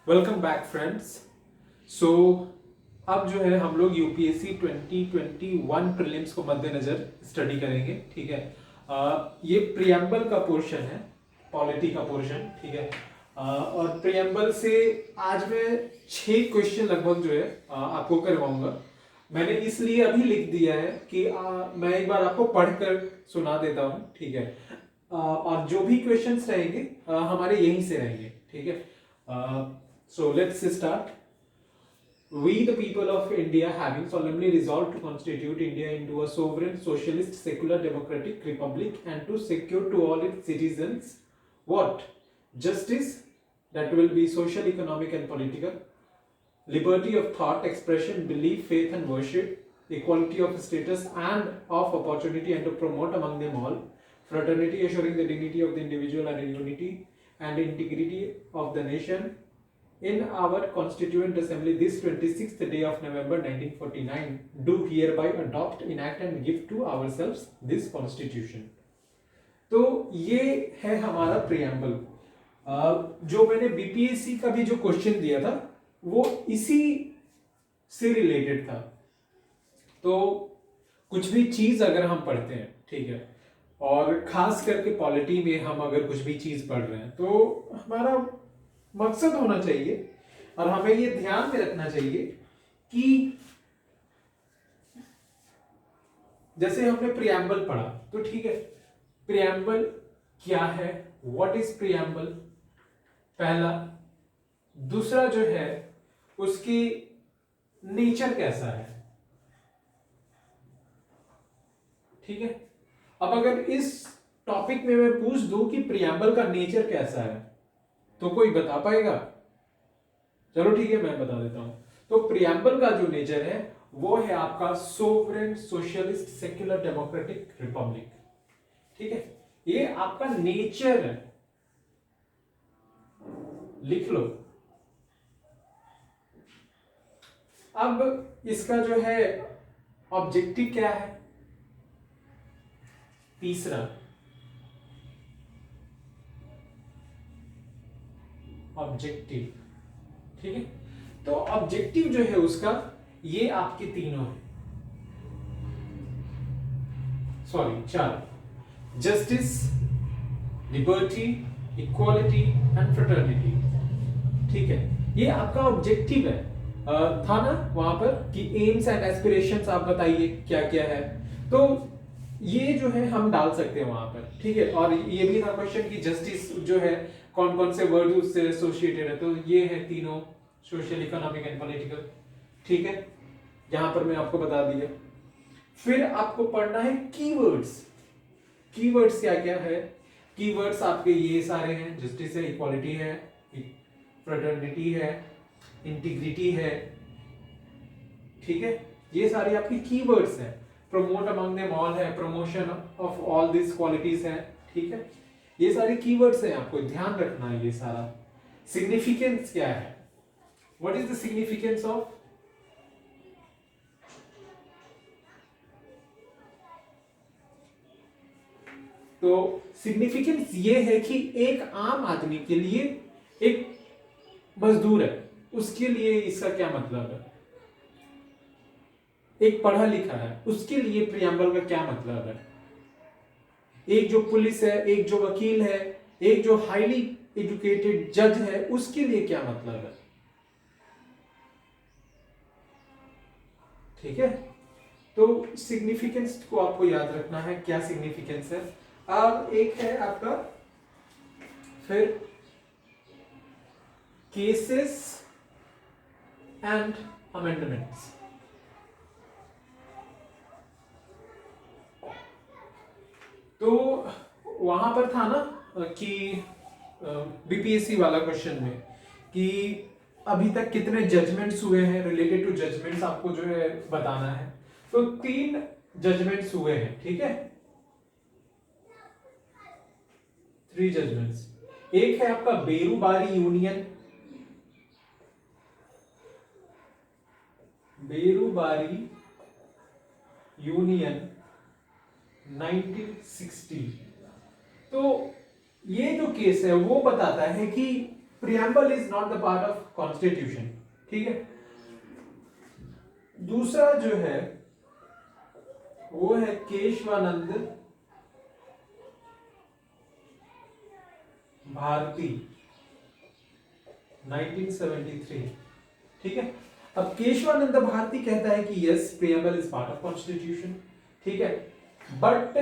Welcome back friends. सो अब जो है हम लोग यूपीएससी 2021 प्रीलिम्स को मद्देनजर स्टडी करेंगे। ठीक है, ये प्रियम्बल का पोर्शन है, पॉलिटी का पोर्शन। ठीक है, और प्रियम्बल से आज मैं 6 क्वेश्चन लगभग जो है आपको करवाऊंगा। मैंने इसलिए अभी लिख दिया है कि मैं एक बार आपको पढ़कर सुना देता हूँ। ठीक है, और जो भी क्वेश्चंस रहेंगे हमारे यहीं से रहेंगे। ठीक है, so let's start. We, the people of India, having solemnly resolved to constitute India into a sovereign, socialist, secular, democratic republic, and to secure to all its citizens what? Justice, that will be social, economic, and political. Liberty of thought, expression, belief, faith, and worship. Equality of status and of opportunity, and to promote among them all. Fraternity, assuring the dignity of the individual and unity and integrity of the nation. In our Constituent Assembly this 26th day of November 1949 do hereby adopt, enact and give to ourselves this Constitution. तो ये है हमारा preamble. जो मैंने BPSC का भी जो question दिया था वो इसी से रिलेटेड था। तो कुछ भी चीज अगर हम पढ़ते हैं, ठीक है, और खास करके पॉलिटी में हम अगर कुछ भी चीज पढ़ रहे हैं तो हमारा मकसद होना चाहिए और हमें ये ध्यान में रखना चाहिए कि जैसे हमने प्रियम्बल पढ़ा तो ठीक है, प्रियम्बल क्या है, व्हाट इज प्रियम्बल, पहला। दूसरा जो है उसकी नेचर कैसा है। ठीक है, अब अगर इस टॉपिक में मैं पूछ दूं कि प्रियम्बल का नेचर कैसा है तो कोई बता पाएगा? चलो ठीक है, मैं बता देता हूं। तो प्रियम्बल का जो नेचर है वो है आपका sovereign, socialist, secular, democratic Republic. ठीक है, ये आपका नेचर है, लिख लो। अब इसका जो है ऑब्जेक्टिव क्या है, तीसरा ऑब्जेक्टिव। ठीक है, तो ऑब्जेक्टिव जो है उसका ये आपके तीनों है, sorry 4। Justice, liberty, equality and fraternity. ठीक है, ये आपका ऑब्जेक्टिव है। था ना वहां पर कि एम्स एंड एस्पिरेशंस आप बताइए क्या क्या है, तो ये जो है हम डाल सकते हैं वहां पर। ठीक है, और ये भी था क्वेश्चन कि जस्टिस जो है कौन कौन से वर्ड उससे एसोसिएटेड है, तो ये है तीनों, सोशल, इकोनॉमिक एंड पॉलिटिकल। ठीक है, यहां पर मैं आपको बता दिया। फिर आपको पढ़ना है कीवर्ड्स। कीवर्ड्स क्या क्या है? कीवर्ड्स आपके ये सारे हैं, जस्टिस है, इक्वालिटी है, फ्रेटर्निटी है, इंटीग्रिटी है। ठीक है, ये सारे आपके कीवर्ड्स हैं। प्रमोट अमंग देम ऑल है, promotion of all this qualities है। ठीक है, ये सारे कीवर्ड्स हैं, आपको ध्यान रखना है ये सारा। सिग्निफिकेंस क्या है, what is the significance of, तो सिग्निफिकेंस ये है कि एक आम आदमी के लिए, एक मजदूर है उसके लिए इसका क्या मतलब है, एक पढ़ा लिखा है उसके लिए प्रियम्बल का क्या मतलब है, एक जो पुलिस है, एक जो वकील है, एक जो हाईली एजुकेटेड जज है उसके लिए क्या मतलब है। ठीक है, तो सिग्निफिकेंस को आपको याद रखना है, क्या सिग्निफिकेंस है। अब एक है आपका फिर केसेस एंड अमेंडमेंट्स। तो वहां पर था ना कि बीपीएससी वाला क्वेश्चन में कि अभी तक कितने जजमेंट्स हुए हैं, रिलेटेड टू जजमेंट्स आपको जो है बताना है। तो 3 जजमेंट्स हुए हैं। ठीक है, 3 जजमेंट्स। एक है आपका बेरूबारी यूनियन, बेरूबारी यूनियन 1960। तो ये जो केस है वो बताता है कि preamble is not the part of constitution, ठीक है। दूसरा जो है वो है केशवानंद भारती 1973, ठीक है। अब केशवानंद भारती कहता है कि yes preamble is part of constitution, ठीक है, बट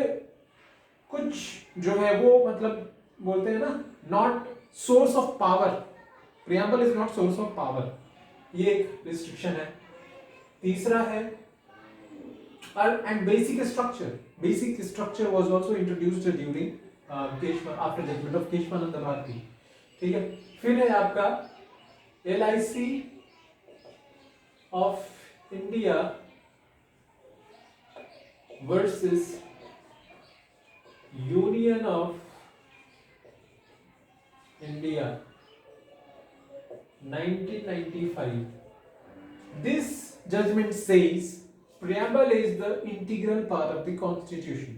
कुछ जो है वो मतलब बोलते हैं ना not source of power, preamble is not source of power, ये एक रिस्ट्रिक्शन है। तीसरा है and basic structure was also introduced during after judgment of Keshavananda Bharti, ठीक है। फिर है आपका LIC of India versus union of India 1995। This judgment says preamble is the integral part of the constitution,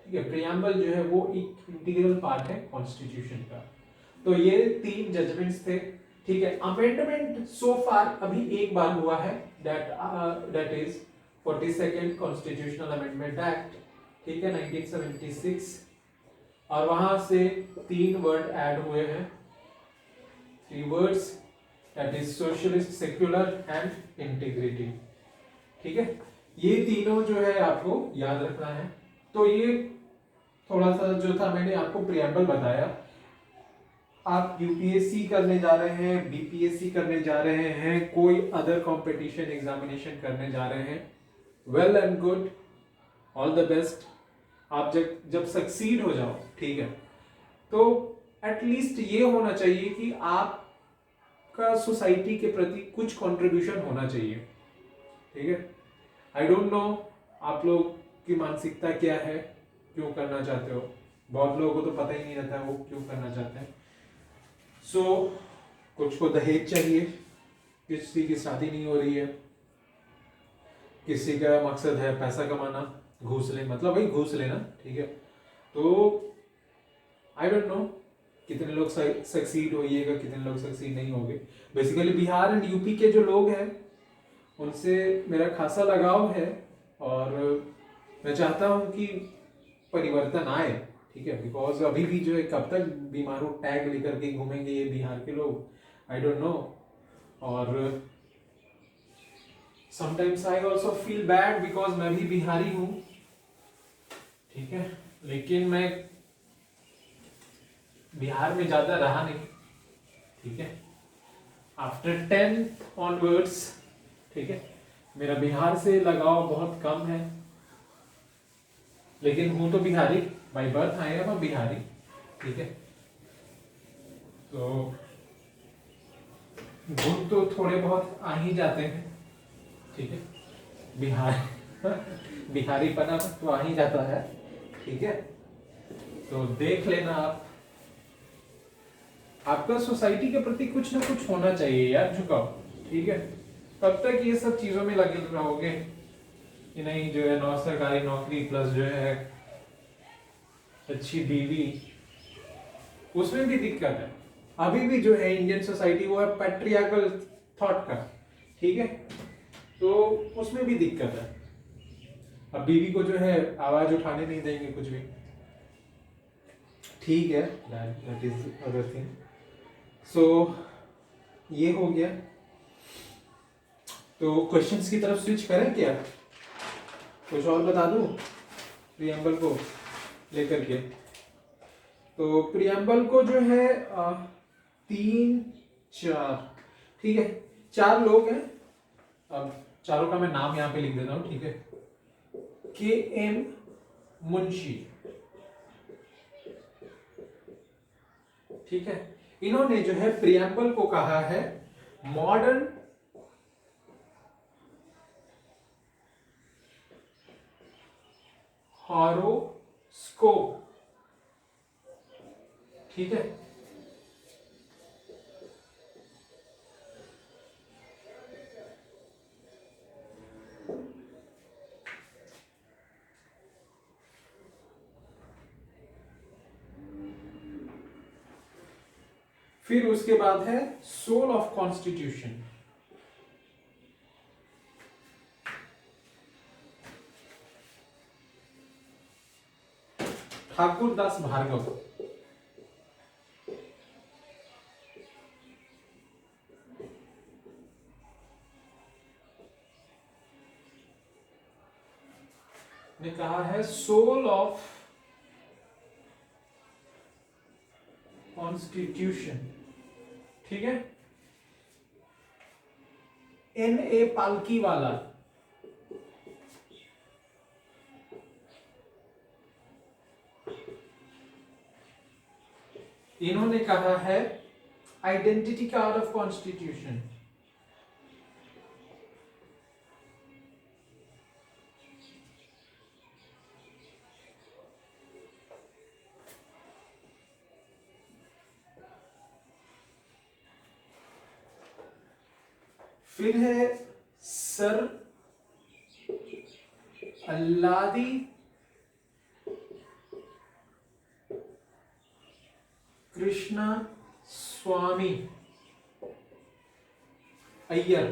ठीक है। प्रियम्बल जो है वो एक इंटीग्रल पार्ट है कॉन्स्टिट्यूशन का। तो ये 3 जजमेंट्स थे, ठीक है। अमेंडमेंट सो फार अभी एक बार हुआ है, that is 42nd constitutional amendment act, ठीक है, 1976, और वहां से 3 वर्ड ऐड हुए हैं, 3 words, that is socialist, secular and integrity, ठीक है। ये तीनों जो है आपको याद रखना है। तो ये थोड़ा सा जो था मैंने आपको प्रियम्बल बताया। आप यूपीएससी करने जा रहे हैं, बीपीएससी करने जा रहे हैं, कोई अदर कंपटीशन एग्जामिनेशन करने जा रहे हैं, well and good, all the best. आप जब सक्सीड हो जाओ, ठीक है, तो एटलीस्ट ये होना चाहिए कि आपका सोसाइटी के प्रति कुछ कंट्रीब्यूशन होना चाहिए, ठीक है। आई डोंट नो आप लोग की मानसिकता क्या है, क्यों करना चाहते हो। बहुत लोगों को तो पता ही नहीं रहता वो क्यों करना चाहते हैं। सो कुछ को दहेज चाहिए, किसी की शादी नहीं हो रही है, किसी का मकसद है पैसा कमाना, घूस ले, मतलब भाई घूस लेना, ठीक है। तो आई डोंट नो कितने लोग सक्सीड होइएगा, कितने लोग सक्सीड नहीं होंगे। बेसिकली बिहार एंड यूपी के जो लोग हैं उनसे मेरा खासा लगाव है, और मैं चाहता हूं कि परिवर्तन आए, ठीक है। बिकॉज अभी भी जो है कब तक बीमारू टैग लेकर के घूमेंगे ये बिहार के लोग, आई डोंट नो। और sometimes I also feel bad because मैं भी बिहारी हूं, ठीक है, लेकिन मैं बिहार में ज्यादा रहा नहीं, ठीक है। आफ्टर 10th ऑनवर्ड्स, ठीक है, मेरा बिहार से लगाव बहुत कम है, लेकिन हूं तो Bihari, by birth I am Bihari, ठीक है। तो गुण तो थोड़े बहुत आ ही जाते हैं, ठीक है, बिहारी पना तो आ ही जाता है, ठीक है। तो देख लेना आप, आपका सोसाइटी के प्रति कुछ ना कुछ होना चाहिए यार, झुकाओ, ठीक है। कब तक ये सब चीजों में लगे रहोगे कि नहीं जो है सरकारी नौकरी प्लस जो है अच्छी बीवी, उसमें भी दिक्कत है। अभी भी जो है इंडियन सोसाइटी वो है पैट्रियार्कल थॉट का, ठीक है, तो उसमें भी दिक्कत है। अब बीवी को जो है आवाज उठाने नहीं देंगे कुछ भी, ठीक है, दैट इज अदर थिंग। सो ये हो गया। तो क्वेश्चंस की तरफ स्विच करें क्या, कुछ और बता दूं प्रियम्बल को लेकर के। तो प्रियम्बल को जो है 3 4, ठीक है, 4 लोग हैं। अब चारों का मैं नाम यहाँ पे लिख देता हूँ, ठीक है। KM मुंशी, ठीक है, इन्होंने जो है प्रियम्बल को कहा है मॉडर्न हॉरोस्कोप, ठीक है। फिर उसके बाद है soul of constitution, Thakur Das Bhargava. ने कहा है सोल ऑफ कॉन्स्टिट्यूशन, ठीक है। N.A. पालकीवाला, इन्होंने कहा है आइडेंटिटी कार्ड ऑफ कॉन्स्टिट्यूशन। फिर है सर अल्लादी कृष्णा स्वामी अय्यर,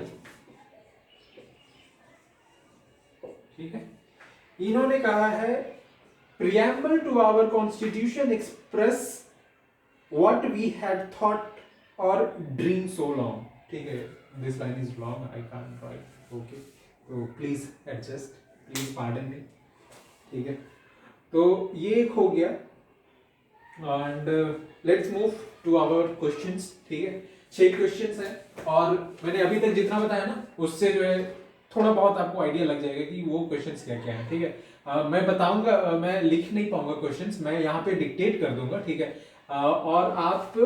ठीक है। इन्होंने कहा है preamble to our constitution express what we had thought और ड्रीम सो लॉन्ग, ठीक है। This line is long, I can't write, okay, तो please adjust, please pardon me, ठीक है। तो ये एक हो गया and let's move to our questions, ठीक है। 6 क्वेश्चंस हैं और मैंने अभी तक जितना बताया ना उससे जो है थोड़ा बहुत आपको आइडिया लग जाएगा कि वो क्वेश्चंस क्या क्या है, ठीक है। मैं बताऊंगा, मैं लिख नहीं पाऊंगा क्वेश्चंस, मैं यहाँ पे डिक्टेट कर दूंगा, ठीक है। और आप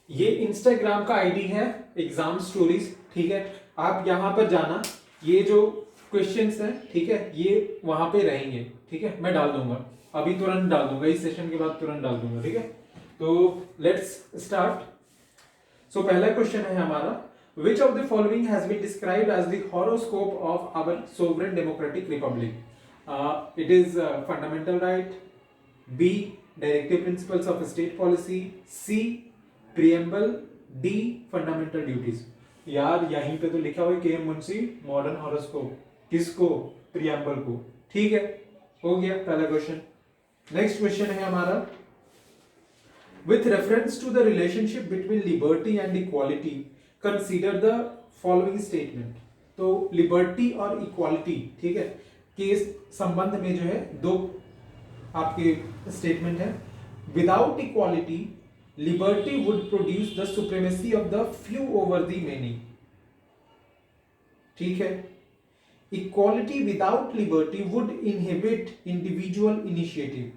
ये इंस्टाग्राम का आईडी है एग्जाम स्टोरीज, ठीक है। आप यहां पर जाना, ये जो क्वेश्चंस हैं, ठीक है, ये वहां पे रहेंगे, ठीक है। मैं डाल दूंगा, अभी तुरंत डाल दूंगा, इस सेशन के बाद तुरंत डाल दूंगा, ठीक है। तो लेट्स स्टार्ट। सो पहला क्वेश्चन है हमारा, which of the following has been described as the horoscope of our sovereign democratic republic? It is fundamental right, B directive principles of state policy, C preamble, D fundamental duties। यार यहीं पे तो लिखा हुआ है के एम मुंशी मॉडर्न हॉरोस्कोप, किसको? Preamble को, ठीक है। हो गया पहला क्वेश्चन। नेक्स्ट क्वेश्चन है हमारा, with reference to the relationship between liberty and equality consider the following statement। तो लिबर्टी और इक्वालिटी, ठीक है, के संबंध में जो है दो आपके स्टेटमेंट है। Without equality liberty would produce the supremacy of the few over the many, ठीक है। Equality without liberty would inhibit individual initiative,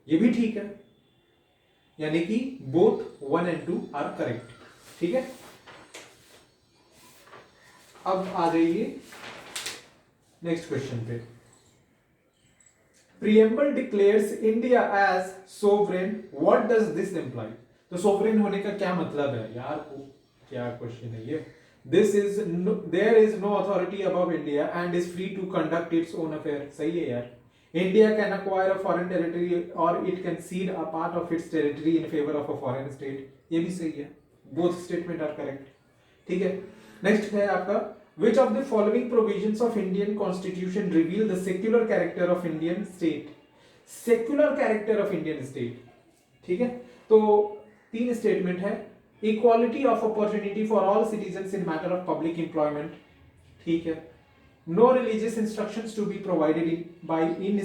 ये भी ठीक है, यानी कि बोथ 1 and 2 आर करेक्ट, ठीक है। अब आ जाइए नेक्स्ट क्वेश्चन पे। Preamble declares India as sovereign, what does this imply? तो सोवरेन होने का क्या मतलब है यार, क्या क्वेश्चन है ये। This is there is no authority above India and is free to conduct its own affair, सही है यार। India can acquire a foreign territory or it can cede a part of its territory in favor of a foreign state, ये भी सही है, both statement are correct, ठीक है। Next है आपका, which of the following provisions of Indian Constitution reveal the secular character of Indian state? Secular character of Indian state, ठीक है। तो 3 स्टेटमेंट है, equality of opportunity for all citizens in matter of public employment, ठीक है। No religious instructions to be provided by in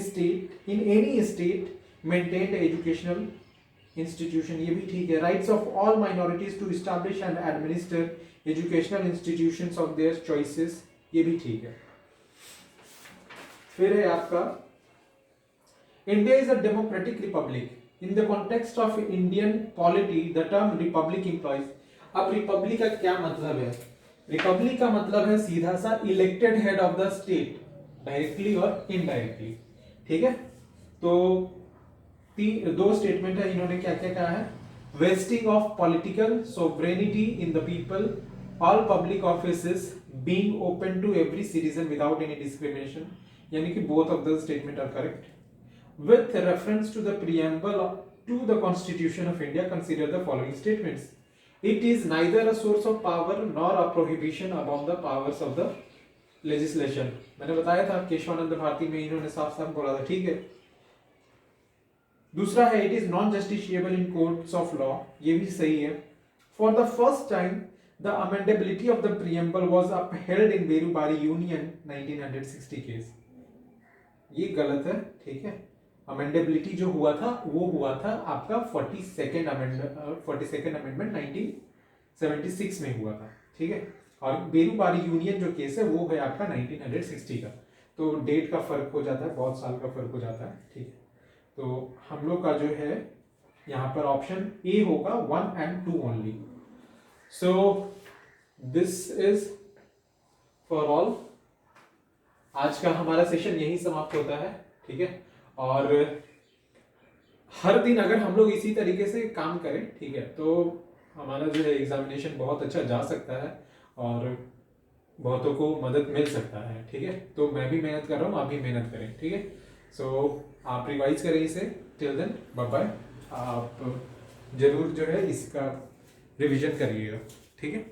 any state maintained educational institution, ये भी ठीक है। Rights of all minorities to establish and administer educational institutions of their choices, ये भी ठीक है। फिर है आपका India is a democratic Republic in the context of Indian polity the term Republic employees. अब रिपब्लिक का क्या मतलब है? रिपब्लिक का मतलब है सीधा सा elected head of the state, directly और इनडायरेक्टली। ठीक है, तो दो स्टेटमेंट है, इन्होंने क्या क्या कहा है? Vesting of political sovereignty in the people, all public offices being open to every citizen without any discrimination, यानी कि both of the statement are correct. With reference to the preamble to the Constitution of India, consider the following statements. It is neither a source of power nor a prohibition upon the powers of the legislation. मैंने बताया था केशवानंद भारती में इन्होंने साफ साफ बोला था। ठीक है, दूसरा है it is non justiciable in courts of law, ये भी सही है। For the first time the amendability of the preamble was upheld in Berubari union 1960 case, ये गलत है। ठीक है, अमेंडेबिलिटी जो हुआ था वो हुआ था आपका 42nd अमेंडमेंट 1976 में हुआ था। ठीक है, और बेरूबारी यूनियन जो केस है वो है आपका 1960 का, तो डेट का फर्क हो जाता है, बहुत साल का फर्क हो जाता है। ठीक है, तो हम लोग का जो है यहाँ पर ऑप्शन ए होगा 1 and 2 only. So this is for all, आज का हमारा सेशन यही समाप्त होता है। ठीक है, और हर दिन अगर हम लोग इसी तरीके से काम करें, ठीक है, तो हमारा जो है एग्जामिनेशन बहुत अच्छा जा सकता है और बहुतों को मदद मिल सकता है। ठीक है, तो मैं भी मेहनत कर रहा हूँ, आप भी मेहनत करें। ठीक है, सो आप रिवाइज करें इसे। टिल देन बाय बाय, आप जरूर जो है इसका रिवीजन करिएगा। ठीक है।